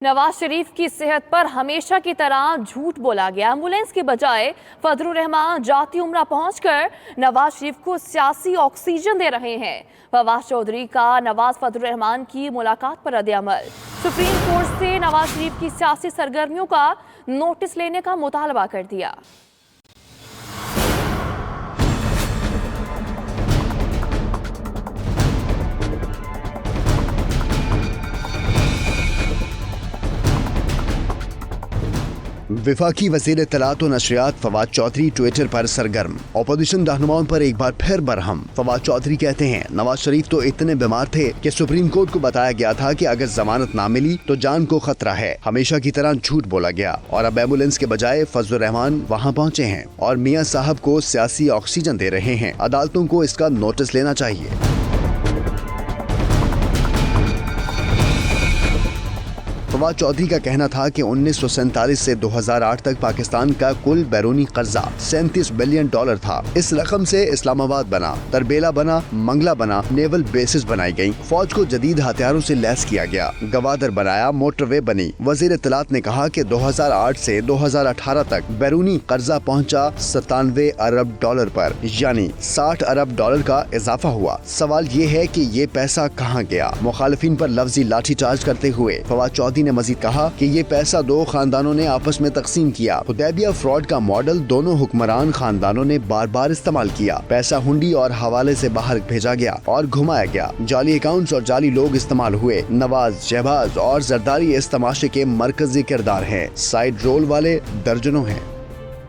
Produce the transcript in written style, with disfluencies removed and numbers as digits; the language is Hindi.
नवाज शरीफ की सेहत पर हमेशा की तरह झूठ बोला गया। एम्बुलेंस के बजाय फजलुर रहमान जाती उम्रा पहुंचकर नवाज शरीफ को सियासी ऑक्सीजन दे रहे हैं। फवाद चौधरी का नवाज फजलुर रहमान की मुलाकात पर रद्द-ए-अमल। सुप्रीम कोर्ट से नवाज शरीफ की सियासी सरगर्मियों का नोटिस लेने का मुतालबा कर दिया। विफाकी वज़ीर इत्तलात व नशरियात फवाद चौधरी ट्विटर पर सरगर्म। अपोजिशन रहनुमाओं पर एक बार फिर बरहम। फवाद चौधरी कहते हैं, नवाज शरीफ तो इतने बीमार थे कि सुप्रीम कोर्ट को बताया गया था कि अगर जमानत ना मिली तो जान को खतरा है। हमेशा की तरह झूठ बोला गया और अब एम्बुलेंस के बजाय फजलुर रहमान वहाँ पहुँचे हैं और मियाँ साहब को सियासी ऑक्सीजन दे रहे हैं। अदालतों को इसका नोटिस लेना चाहिए। फवाद चौधरी का कहना था कि 1947 से 2008 तक पाकिस्तान का कुल बैरूनी कर्जा $37 बिलियन था। इस रकम से इस्लामाबाद बना, तरबेला बना, मंगला बना, नेवल बेसिस बनाई गयी, फौज को जदीद हथियारों से लैस किया गया, गवादर बनाया, मोटरवे बनी। वजीर इत्तलात ने कहा कि 2008 से 2018 तक बैरूनी कर्जा पहुँचा $97 अरब पर, यानी $60 अरब का इजाफा हुआ। सवाल ये है कि ये पैसा कहाँ गया। मुखालिफिन पर लफ्जी लाठीचार्ज करते हुए फवाद चौधरी ने मजीद कहा कि ये पैसा दो खानदानों ने आपस में तकसीम किया। हुदैबिया फ्रॉड का मॉडल दोनों हुक्मरान खानदानों ने बार बार इस्तेमाल किया। पैसा हुंडी और हवाले से बाहर भेजा गया और घुमाया गया। जाली अकाउंट्स और जाली लोग इस्तेमाल हुए। नवाज, शहबाज और जरदारी इस तमाशे के मरकजी किरदार हैं। साइड रोल वाले दर्जनों हैं।